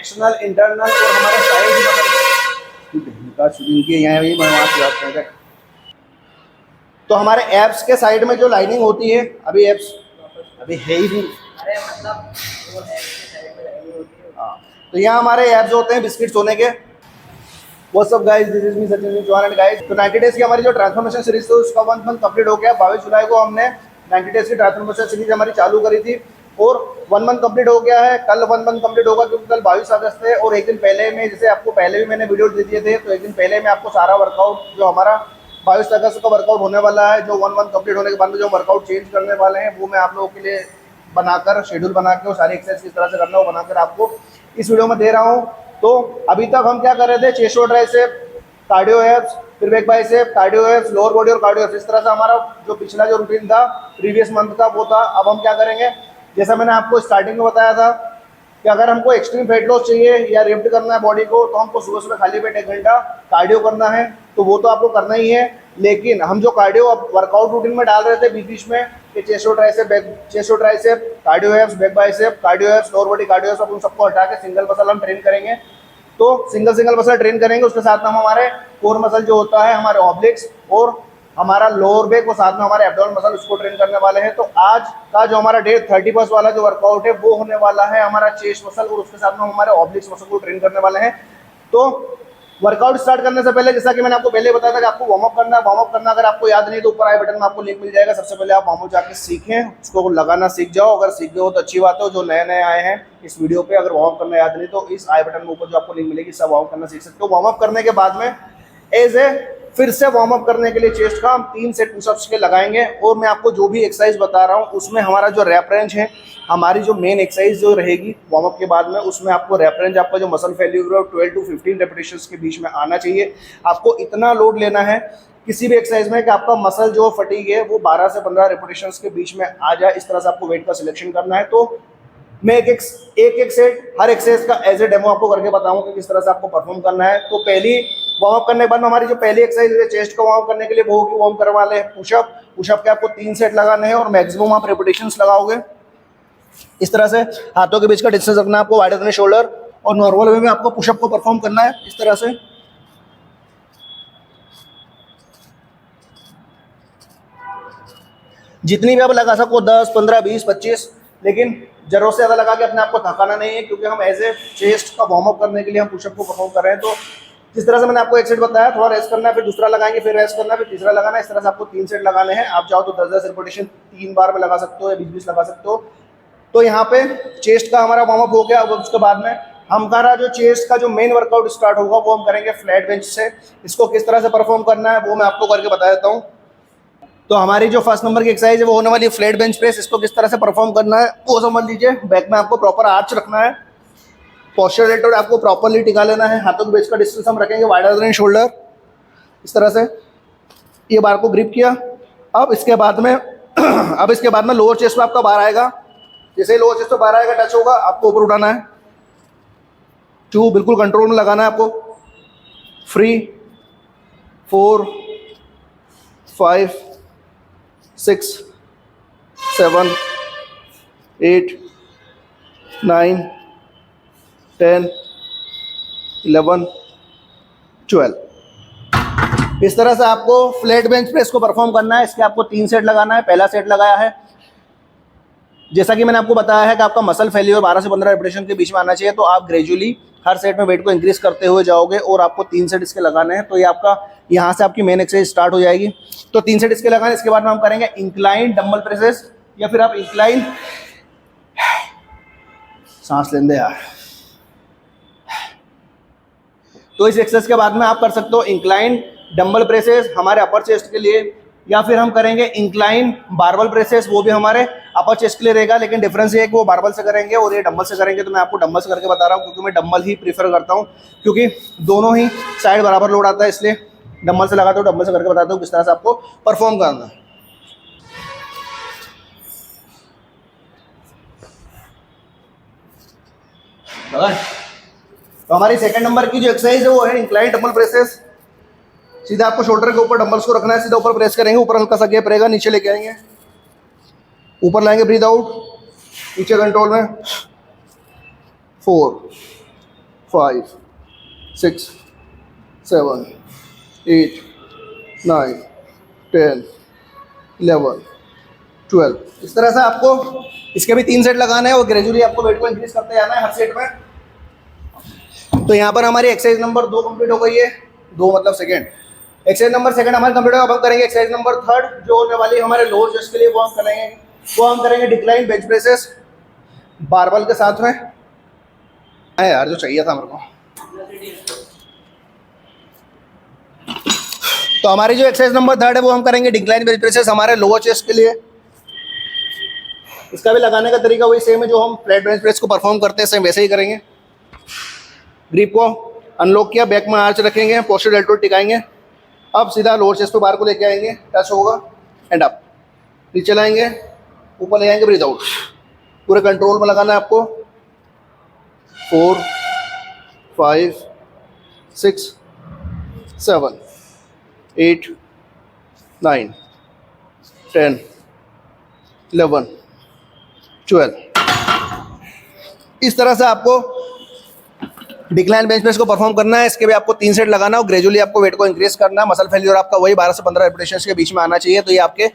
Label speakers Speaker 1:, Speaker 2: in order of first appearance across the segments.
Speaker 1: External, internal और हमारे side. तो हमारे एब्स के साइड में जो लाइनिंग होती है, अभी एब्स अभी है ही नहीं। अरे मतलब वो एब्स के साइड में लाइनिंग होती है। हाँ, तो यहाँ हमारे एब्स होते हैं बिस्किट्स होने के। What's up guys, this is me Sachin Chauhan and guys. तो 90 डेज की हमारी जो ट्रांसफॉर्मेशन सीरीज थी उसका 1 मंथ कंप्लीट हो गया। 22 जुलाई को हमने 90 डेज की ट्रांसफॉर्मेशन सीरीज हमारी चालू करी थी और 1 मंथ कंप्लीट हो गया है। कल 1 मंथ कंप्लीट होगा क्योंकि कल 22 अगस्त है और एक दिन पहले में, जैसे आपको पहले भी मैंने वीडियो दे दिए थे, तो एक दिन पहले में आपको सारा वर्कआउट जो हमारा 22 अगस्त का वर्कआउट होने वाला है, जो 1 मंथ कंप्लीट होने के बाद में जो वर्कआउट चेंज करने वाले हैं, वो मैं आप लोगों के लिए बनाकर शेड्यूल बना के, वो सारी एक्सरसाइज किस तरह से करना है वो बनाकर आपको इस वीडियो में दे रहा हूँ। तो अभी तक हम क्या कर रहे थे, चेस्ट और ट्राइसेप, कार्डियो एब्स, फिर back bicep, cardio abs, lower body और कार्डियो एब्स। इस तरह से हमारा जो पिछला जो रूटीन था प्रीवियस मंथ का वो था। अब हम क्या करेंगे, जैसा मैंने आपको स्टार्टिंग में बताया था कि अगर हमको एक्सट्रीम फैट लॉस चाहिए या रिफ्ट करना है बॉडी को, तो हमको सुबह सुबह खाली पेट 1 घंटा कार्डियो करना है। तो वो तो आपको करना ही है, लेकिन हम जो कार्डियो वर्कआउट रूटीन में डाल रहे थे बीच बीच में कि चेस्ट और tricep, cardio abs, back bicep, cardio abs, lower body cardio abs, उन सबको हटा के सिंगल मसल हम ट्रेन करेंगे। तो सिंगल मसल ट्रेन करेंगे, उसके साथ में हम हमारे कोर मसल जो होता है, हमारे ऑब्लिक्स और हमारा लोअर बैक और साथ में हमारे एब्डोमेन मसल, उसको ट्रेन करने वाले हैं। तो आज का जो हमारा डे 31 वाला जो वर्कआउट है वो होने वाला है हमारा चेस्ट मसल और उसके साथ में हम हमारे ऑब्लिक्स मसल को ट्रेन करने वाले हैं। तो वर्कआउट स्टार्ट करने से पहले, जैसा कि मैंने आपको पहले बताया था कि आपको वार्म अप करना है। वार्म अप करना अगर आपको याद नहीं तो ऊपर आई बटन में आपको लिंक मिल जाएगा। सबसे पहले आप वार्म अप जाके सीखें, उसको लगाना सीख जाओ। अगर सीख गए हो तो अच्छी बात है। जो नए नए आए हैं इस वीडियो पे, अगर वार्म अप करना याद नहीं तो इस आई बटन में ऊपर जो आपको लिंक मिलेगी, सब वार्म अप करना सीख सकते हो। वार्म अप करने के बाद में फिर से वार्म अप करने के लिए चेस्ट का हम 3 सेट पुशअप्स के लगाएंगे और मैं आपको जो भी एक्सरसाइज बता रहा हूँ उसमें हमारा जो रैप रेंज है, हमारी जो मेन एक्सरसाइज जो रहेगी वार्म अप के बाद में, उसमें आपको रैप रेंज, आपका जो मसल फेल्यूर है 12 to 15 रेपिटेशंस के बीच में आना चाहिए। आपको इतना लोड लेना है किसी भी एक्सरसाइज में कि आपका मसल जो फटीग है वो 12 से 15 रेपिटेशंस के बीच में आ जाए। इस तरह से आपको वेट का सिलेक्शन करना है। तो मैं एक सेट हर एक्सरसाइज का एज ए डेमो आपको करके बताऊंगा कि किस तरह से आपको परफॉर्म करना है। तो पहली वार्म अप करने के बाद हमारी जो पहली एक्सरसाइज है चेस्ट को वार्म अप करने के लिए, वो होगी वार्म करने वाले पुशअप के आपको 3 सेट लगाने हैं और मैक्सिमम आप रेपिटेशंस लगाओगे। इस तरह से हाथों के बीच का डिस्टेंस रखना है आपको, वाइडर देन शोल्डर, और नॉर्मल वे में आपको पुशअप को परफॉर्म करना है इस तरह से। जितनी भी आप लगा सको 10, 15, 20, 25, लेकिन जरूरत से ज़्यादा लगा के अपने आप को थकाना नहीं है, क्योंकि हम एज ए चेस्ट का वार्म अप करने के लिए हम पुशअप को परफॉर्म कर रहे हैं। तो जिस तरह से मैंने आपको एक सेट बताया, थोड़ा रेस्ट करना है, फिर दूसरा लगाएंगे, फिर रेस्ट करना है, फिर तीसरा लगाना है। इस तरह से आपको 3 सेट लगाने हैं। आप चाहो तो 10-10 रेपिटेशन 3 बार में लगा सकते हो या 20-20 लगा सकते हो। तो यहाँ पे चेस्ट का हमारा वार्म अप हो गया। अब उसके बाद में हमारा जो चेस्ट का जो मेन वर्कआउट स्टार्ट होगा वो हम करेंगे फ्लैट बेंच से। इसको किस तरह से परफॉर्म करना है वो मैं आपको करके बता देता हूँ। तो हमारी जो फर्स्ट नंबर की एक्सरसाइज है वो होने वाली है फ्लैट बेंच प्रेस। इसको किस तरह से परफॉर्म करना है वो समझ लीजिए। बैक में आपको प्रॉपर आर्च रखना है, पोस्चर रेटर आपको प्रॉपरली टिका लेना है, हाथों के बीच का डिस्टेंस हम रखेंगे वाइडर देन शोल्डर। इस तरह से ये बार को ग्रिप किया। अब इसके बाद में लोअर चेस्ट में आपका बार आएगा। जैसे ही लोअर चेस्ट पे बार आएगा, टच होगा, आपको ऊपर उठाना है। 2 बिल्कुल कंट्रोल में लगाना है आपको। 3, 4, 5, 6, 7, 8, 9, 10, 11, 12। इस तरह से आपको फ्लैट बेंच प्रेस को परफॉर्म करना है। इसके आपको 3 सेट लगाना है। पहला सेट लगाया है, जैसा कि मैंने आपको बताया है कि आपका मसल फेल्यूर 12 से 15 रेपिटेशन के बीच में आना चाहिए। तो आप ग्रेजुअली हर सेट में वेट को इंक्रीज करते हुए जाओगे और आपको 3 सेट इसके लगाने हैं। तो ये आपका यहाँ से आपकी मेन एक्सरसाइज स्टार्ट हो जाएगी। तो 3 सेट इसके लगाने। इसके बाद में हम करेंगे इंक्लाइन डंबल प्रेसेस, या फिर आप इंक्लाइन, सांस लेंगे यार। तो इस एक्सरसाइज के बाद में आप कर सकते हो इंक्लाइन डंबल प्रेसेस हमारे अपर चेस्ट के लिए, या फिर हम करेंगे इंक्लाइन बारबल प्रेसेस, वो भी हमारे अपर चेस्ट के लिए रहेगा। लेकिन डिफरेंस ये है कि वो बारबल से करेंगे और ये डंबल से करेंगे। तो मैं आपको डंबल से करके बता रहा हूँ, क्योंकि मैं डंबल ही प्रीफर करता हूँ, क्योंकि दोनों ही साइड बराबर लोड आता है, इसलिए डंबल से लगाता हूँ। डंबल से करके बताता हूँ किस तरह से आपको परफॉर्म करना है। तो हमारी सेकंड नंबर की जो एक्सरसाइज है वो है इंक्लाइन डंबल प्रेसेस। सीधा आपको शोल्डर के ऊपर डंबल्स को रखना है, सीधा ऊपर प्रेस करेंगे, ऊपर हल्का सा गैप रहेगा, नीचे लेके आएंगे, ऊपर लाएंगे, ब्रीथ आउट, नीचे कंट्रोल में, 4, 5 6 7 8 9 10 11 12। इस तरह से आपको इसके भी 3 सेट लगाना है और ग्रेजुअली आपको वेट को इंक्रीज करते जाना है हर सेट में। तो यहाँ पर हमारी एक्सरसाइज नंबर 2 कंप्लीट हो गई है, 2 मतलब सेकेंड। एक्सरसाइज नंबर सेकंड हमारे कंप्लीट होगा। अब हम करेंगे एक्सरसाइज नंबर 3 जो होने वाली है हमारे लोअर चेस्ट के लिए। वो हम करेंगे डिक्लाइन बेंच प्रेसेस बारबल के साथ में। है यार जो चाहिए था मेरे को। तो हमारी जो एक्सरसाइज नंबर 3 है वो हम करेंगे डिक्लाइन बेंच प्रेसेस हमारे लोअर चेस्ट के लिए। इसका भी लगाने का तरीका वही सेम है जो हम फ्लैट बेंच प्रेस को परफॉर्म करते हैं, सेम वैसे ही करेंगे। ग्रिप को अनलॉक किया, बैक में आर्च रखेंगे, पोस्टर डेल्टोइड टिकाएंगे। अब सीधा लोअर चेस्ट पे बार को लेके आएंगे, टच होगा एंड अप, नीचे लाएंगे, ऊपर ले जाएंगे, ब्रीथ आउट। पूरे कंट्रोल में लगाना है आपको। 4 5 6 7 8 9 10 11 12। इस तरह से आपको डिक्लाइन बेंच प्रेस को परफॉर्म करना है। इसके भी आपको 3 सेट लगाना और ग्रेजुअली आपको वेट को इंक्रीज करना है। मसल फेल्योर आपका वही 12 से 15 रेपिटेशंस के बीच में आना चाहिए। तो ये आपके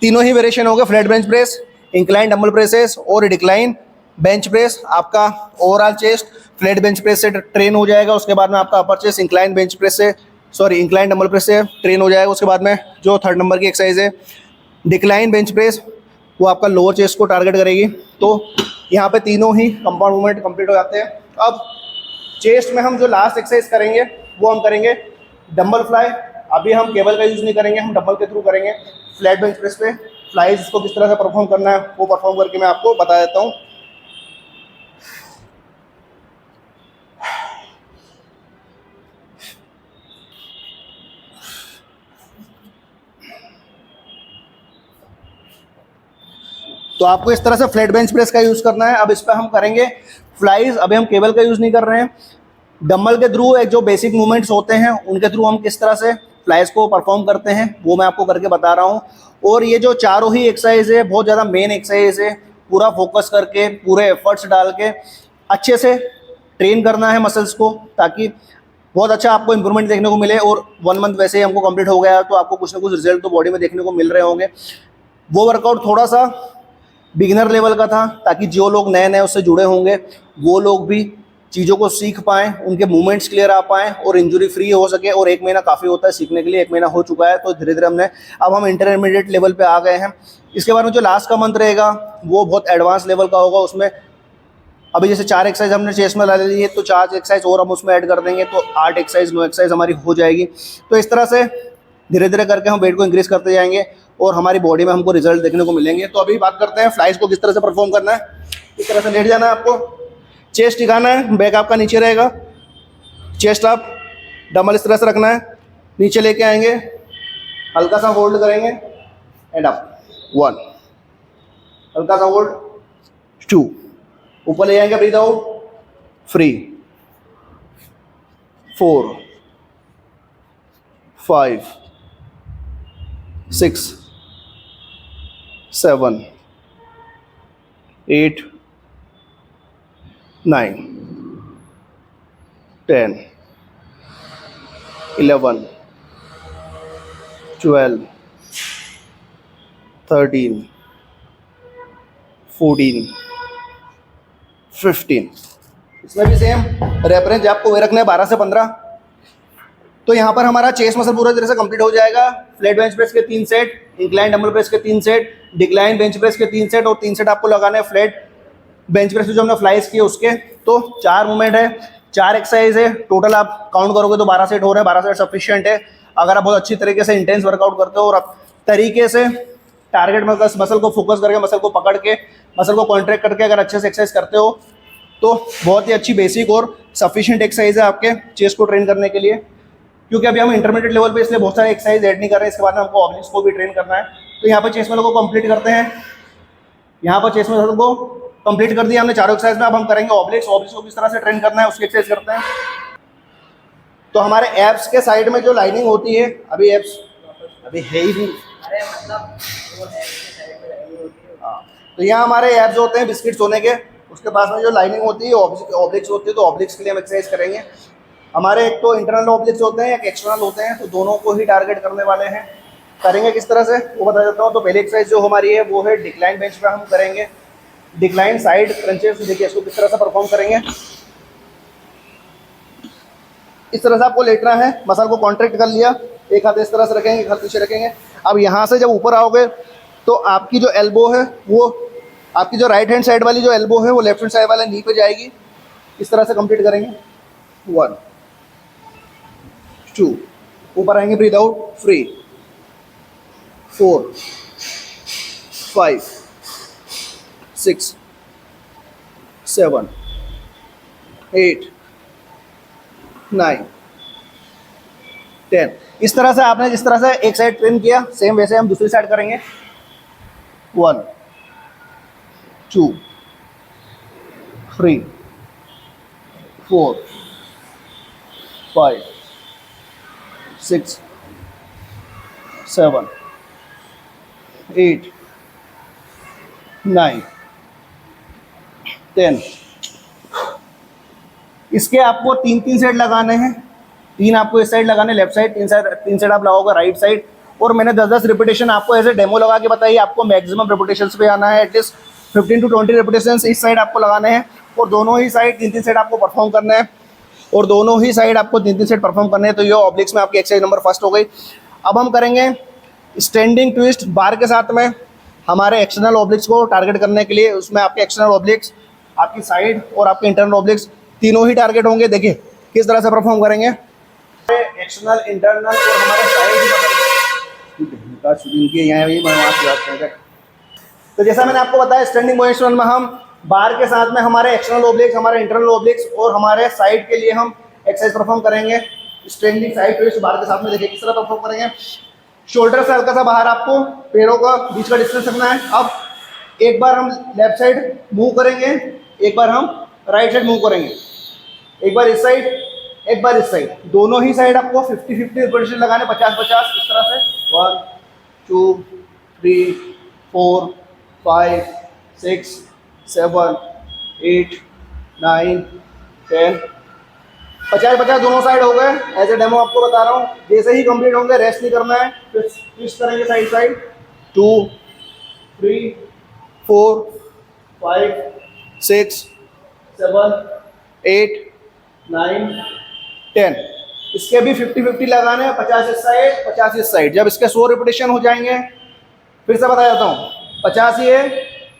Speaker 1: तीनों ही वेरिएशन हो गए, flat bench press, incline dumbbell presses और डिक्लाइन बेंच प्रेस। आपका overall chest flat bench press से ट्रेन हो जाएगा। उसके बाद में आपका अपर चेस्ट इंक्लाइन बेंच प्रेस से इंक्लाइन डंबल प्रेस से ट्रेन हो जाएगा। उसके बाद में जो 3rd नंबर की एक्सरसाइज है डिक्लाइन बेंच प्रेस, वो आपका लोअर चेस्ट को टारगेट करेगी। तो यहाँ पे तीनों ही कंपाउंड मूवमेंट कंप्लीट हो जाते हैं। अब चेस्ट में हम जो लास्ट एक्सरसाइज करेंगे वो हम करेंगे डंबल फ्लाई। अभी हम केबल का यूज़ नहीं करेंगे, हम डंबल के थ्रू करेंगे फ्लैट बेंच प्रेस पे। फ्लाइज इसको किस तरह से परफॉर्म करना है वो परफॉर्म करके मैं आपको बता देता हूँ। तो आपको इस तरह से फ्लैट बेंच प्रेस का यूज़ करना है। अब इस पर हम करेंगे फ्लाइज। अभी हम केबल का यूज़ नहीं कर रहे हैं, डंबल के थ्रू एक जो बेसिक मूवमेंट्स होते हैं उनके थ्रू हम किस तरह से फ्लाइज को परफॉर्म करते हैं वो मैं आपको करके बता रहा हूँ। और ये जो चारों ही एक्सरसाइज है बहुत ज़्यादा मेन एक्सरसाइज है। पूरा फोकस करके, पूरे एफर्ट्स डाल के अच्छे से ट्रेन करना है मसल्स को, ताकि बहुत अच्छा आपको इंप्रूवमेंट देखने को मिले। और 1 मंथ वैसे ही हमको कंप्लीट हो गया तो आपको कुछ ना कुछ रिजल्ट तो बॉडी में देखने को मिल रहे होंगे। वो वर्कआउट थोड़ा सा बिगिनर लेवल का था, ताकि जो लोग नए नए उससे जुड़े होंगे वो लोग भी चीज़ों को सीख पाएँ, उनके मूवमेंट्स क्लियर आ पाएँ और इंजरी फ्री हो सके। और 1 महीना काफ़ी होता है सीखने के लिए, 1 महीना हो चुका है। तो धीरे धीरे अब हम इंटरमीडिएट लेवल पे आ गए हैं। इसके बाद में जो लास्ट का मंथ रहेगा वो बहुत एडवांस लेवल का होगा। उसमें अभी जैसे 4 एक्सरसाइज हमने चेस्ट में ला ली है तो 4 एक्सरसाइज और हम उसमें ऐड कर देंगे तो 8 एक्सरसाइज 9 एक्सरसाइज हमारी हो जाएगी। तो इस तरह से धीरे धीरे करके हम वेट को इंक्रीज करते जाएंगे और हमारी बॉडी में हमको रिजल्ट देखने को मिलेंगे। तो अभी बात करते हैं फ्लाइज को किस तरह से परफॉर्म करना है। इस तरह से लेट जाना है आपको, चेस्ट टिकाना है, बैक आपका नीचे रहेगा, चेस्ट आप डंबल इस तरह से रखना है, नीचे लेके आएंगे, हल्का सा होल्ड करेंगे एंड अप 1, हल्का सा होल्ड 2, ऊपर ले जाएंगे, ब्रीथ आउट 3 4 5 6 7 8 9 10 11 12 13 14 15। इसमें भी सेम रेफरेंस आपको वे रखना है 12 से 15। तो यहाँ पर हमारा चेस्ट मसल पूरा तरह से कंप्लीट हो जाएगा। फ्लैट बेंच प्रेस के 3 सेट, इंक्लाइन डंबल प्रेस के 3 सेट, डिक्लाइन बेंच प्रेस के 3 सेट और 3 सेट आपको लगाने हैं फ्लैट बेंच प्रेस जो हमने फ्लाइज किए उसके। तो 4 मूवमेंट है, 4 एक्सरसाइज है, टोटल आप काउंट करोगे तो 12 सेट हो रहे हैं। 12 सेट सफिशिएंट है अगर आप बहुत अच्छी तरीके से इंटेंस वर्कआउट करते हो और आप तरीके से टारगेट मसल को फोकस करके, मसल को पकड़ के, मसल को कॉन्ट्रैक्ट करके अगर अच्छे से एक्सरसाइज करते हो तो बहुत ही अच्छी बेसिक और सफिशिएंट एक्सरसाइज है आपके चेस्ट को ट्रेन करने के लिए। क्योंकि अभी हम इंटरमीडिएट लेवल पे इसलिए बहुत सारे एक्सरसाइज ऐड नहीं कर रहे हैं। इसके बाद में हमको ऑब्लिक्स को भी ट्रेन करना है। तो यहाँ पर चेस्ट मसल को कंप्लीट करते हैं। यहाँ पर चेस्ट मसल को कंप्लीट कर दिया हमने चारों एक्सरसाइज में। अब हम करेंगे ऑब्लिक्स। ऑब्लिक्स को किस तरह से ट्रेन करना है उसकी एक्सरसाइज करते हैं। तो हमारे एब्स के साइड में जो लाइनिंग होती है, अभी एब्स अभी है ही नहीं,
Speaker 2: अरे मतलब वो एब्स के साइड में लाइनिंग होती है।
Speaker 1: हाँ, तो यहाँ हमारे एब्स होते हैं बिस्किट्स होने के। उसके पास में जो लाइनिंग होती है ऑब्लिक्स होती है, तो ऑब्लिक्स के लिए हम एक्सरसाइज करेंगे। हमारे एक तो इंटरनल ऑब्लिक्स होते हैं, एक एक्सटर्नल होते हैं, तो दोनों को ही टारगेट करने वाले हैं। करेंगे किस तरह से वो बता देता हूँ। तो पहली एक्सरसाइज जो हमारी है वो है डिक्लाइन बेंच पे हम करेंगे डिक्लाइन साइड क्रंचेस। देखिए इसको किस तरह से परफॉर्म करेंगे। इस तरह से आपको लेटना है, मसल को कॉन्ट्रैक्ट कर लिया, एक हाथ इस तरह से रखेंगे, एक हाथ पीछे रखेंगे। अब यहाँ से जब ऊपर आओगे तो आपकी जो एल्बो है वो आपकी जो राइट हैंड साइड वाली जो एल्बो है वो लेफ्ट हैंड साइड वाले नी पे जाएगी। इस तरह से कंप्लीट करेंगे। 1 2 ऊपर आएंगे, ब्रीथ आउट, 3 4 5 6 7 8 9 10। इस तरह से आपने जिस तरह से एक साइड ट्रेन किया सेम वैसे हम दूसरी साइड करेंगे। 1 2 3 4 5 6 7 8 9 10। इसके आपको 3 सेट लगाने हैं। 3 आपको इस साइड लगाने, लेफ्ट साइड, 3 साइड आप लगाओगे राइट साइड। और मैंने 10-10 रिपीटेशन आपको ऐसे डेमो लगा के बताइए। आपको मैक्सिमम रिपीटेशंस पे आना है, एटलीस्ट 15 to 20 रिपीटेशंस इस साइड आपको लगाने हैं। और दोनों ही साइड 3 सेट आपको परफॉर्म करना है। और दोनों ही साइड आपको 3 सेट परफॉर्म करने हैं। तो ये ऑब्लिक्स में आपकी एक्सरसाइज नंबर फर्स्ट हो गई। अब हम करेंगे स्टैंडिंग ट्विस्ट बार के साथ में हमारे एक्सटर्नल ऑब्लिक्स को टारगेट करने के लिए। उसमें आपके एक्सटर्नल ऑब्लिक्स, आपकी साइड और आपके इंटरनल ऑब्लिक्स तीनों ही टारगेट होंगे। देखिए किस तरह से परफॉर्म करेंगे। एक्सटर्नल, इंटरनल और हमारे साइड। तो जैसा मैंने आपको बताया स्टैंडिंग पोजीशन में हम बार के साथ में हमारे एक्सटर्नल ऑब्लिक्स, हमारे इंटरनल ऑब्लिक्स और हमारे साइड के लिए हम एक्सरसाइज परफॉर्म करेंगे। स्टैंडिंग साइड ट्विस्ट बार के साथ में देखिए किस तरह परफॉर्म करेंगे। शोल्डर से हल्का सा बाहर आपको पैरों का बीच का डिस्टेंस रखना है। अब एक बार हम लेफ्ट साइड मूव करेंगे, एक बार हम राइट साइड मूव करेंगे, एक बार इस साइड, एक बार इस साइड। दोनों ही साइड आपको 50-50 रिपीटेशन लगाने, 50-50 इस तरह से। 1 2 3 4 5 6 7 8 9 10। 50-50 दोनों साइड हो गए। एज ए डेमो आपको बता रहा हूँ। जैसे ही कंप्लीट होंगे रेस्ट नहीं करना है, फिर ट्विस्ट करेंगे साइड साइड। 2 3 4 5 6 7 8 9 10। इसके भी 50-50 लगाने हैं, 50 इस साइड 50 इस साइड। जब इसके 100 रिपीटेशन हो जाएंगे, फिर से बता देता हूँ, 50 ये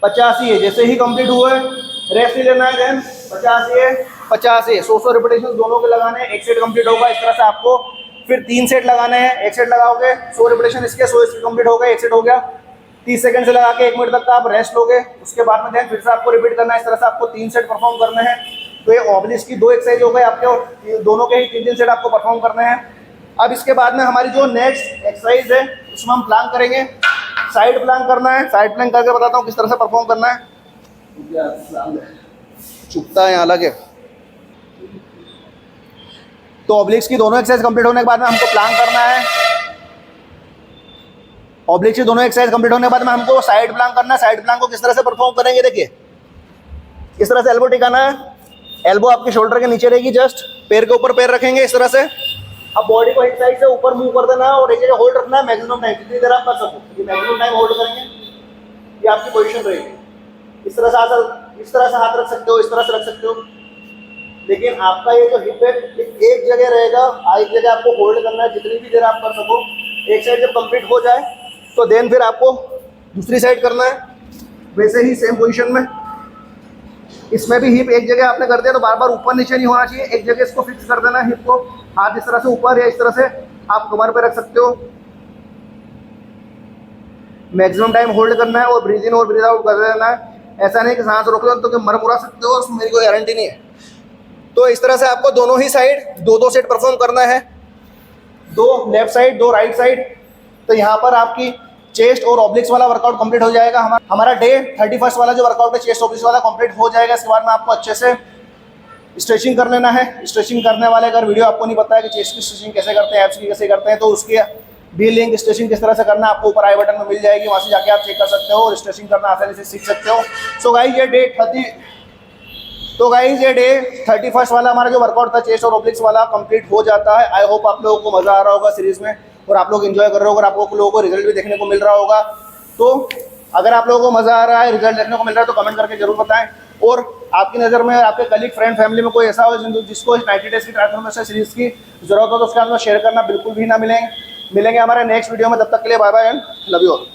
Speaker 1: 50 ये। जैसे ही कंप्लीट हुए रेस्ट नहीं लेना है। देन 50 ये 50 ये 100 रिपीटेशन दोनों के लगाने हैं। एक सेट कंप्लीट होगा। इस तरह से आपको फिर 3 सेट लगाने हैं। एक सेट लगाओगे 100 रिपीटेशन इसके, 100 इसके कंप्लीट हो गए, एक सेट हो गया। 30 सेकंड से लगा के 1 मिनट तक का आप रेस्ट लोगे। उसके बाद में देन फिर से आपको रिपीट करना है। इस तरह से आपको 3 सेट परफॉर्म करने हैं। तो ये ऑब्लिक्स की 2 एक्सरसाइज हो गए आपके, और दोनों के ही 3 सेट आपको परफॉर्म करने हैं। अब इसके बाद में हमारी जो नेक्स्ट एक्सरसाइज है उसमें हम प्लांक करेंगे। साइड प्लांक करना है। साइड प्लांक करके बताता हूँ किस तरह से परफॉर्म करना है। चुपता है यहाँ लगे। तो ऑब्लिक्स की दोनों एक्सरसाइज कंप्लीट होने के बाद में हमको प्लांक करना है। ऑब्लिक्स की दोनों एक्सरसाइज कंप्लीट होने के बाद में हमको साइड प्लांक करना है। साइड प्लांक को किस तरह से परफॉर्म करेंगे, देखिए इस तरह से एल्बो टिकाना है। एल्बो आपके शोल्डर के नीचे रहेगी, जस्ट पैर के ऊपर पैर रखेंगे इस तरह से। अब बॉडी को एक साइड से ऊपर मूव कर देना है और एक जगह होल्ड रखना है मैक्सिमम टाइम, जितनी देर आप कर सको। ये मैक्सिमम टाइम होल्ड करेंगे, ये आपकी पोजीशन रहेगी। इस तरह से हाथ रख सकते हो, इस तरह से रख सकते हो। लेकिन आपका ये जो हिप है एक जगह रहेगा, एक जगह आपको होल्ड करना है जितनी भी देर आप कर सको। एक साइड जब कंप्लीट हो जाए तो देन फिर आपको दूसरी साइड करना है वैसे ही सेम पोजीशन में। इसमें भी हिप एक जगह आपने कर दिया तो बार बार ऊपर नीचे नहीं होना चाहिए, एक जगह इसको फिक्स कर देना है हिप को। हाथ इस तरह से ऊपर या इस तरह से आप कमर पे रख सकते हो। मैक्सिमम टाइम होल्ड करना है और ब्रीथ इन और ब्रीथ आउट कर देना है। ऐसा नहीं कि सांस रोक लो तो मर मुरा सकते हो, उसमें मेरी कोई गारंटी नहीं है। तो इस तरह से आपको दोनों ही साइड 2-2 सेट परफॉर्म करना है, 2 लेफ्ट साइड 2 राइट साइड। तो यहाँ पर आपकी चेस्ट और ऑब्लिक्स वाला वर्कआउट कंप्लीट हो जाएगा। हमारा डे 31 वाला जो वर्कआउट है चेस्ट ऑब्लिक्स वाला कंप्लीट हो जाएगा। इसके बाद में आपको अच्छे से स्ट्रेचिंग कर लेना है। स्ट्रेचिंग करने वाले अगर वीडियो आपको नहीं पता है कि चेस्ट की स्ट्रेचिंग कैसे करते हैं, एब्स की कैसे करते हैं, तो उसकी भी लिंक स्ट्रेचिंग किस तरह से करना है आपको ऊपर आई बटन में मिल जाएगी। वहाँ से जाके आप चेक कर सकते हो और स्ट्रेचिंग करना आसानी से सीख सकते हो। सो गाइस ये डे तो गाइज ये डे 31 वाला हमारा जो वर्कआउट था चेस्ट और ओब्लिक्स वाला कंप्लीट हो जाता है। आई होप आप लोगों को मज़ा आ रहा होगा सीरीज़ में और आप लोग एंजॉय कर रहे होगा और आप लोगों को रिजल्ट भी देखने को मिल रहा होगा। तो अगर आप लोगों को मज़ा आ रहा है, रिजल्ट देखने को मिल रहा है, तो कमेंट करके जरूर बताएं। और आपकी नज़र में, आपके कलीग, फ्रेंड, फैमिली में कोई ऐसा हो जिसको 90 डेज की ट्रांसफॉर्मेशन सीरीज़ की जरूरत हो तो उसके साथ में शेयर करना बिल्कुल भी ना मिलेंगे हमारे नेक्स्ट वीडियो में। तब तक के लिए bye bye and love you all.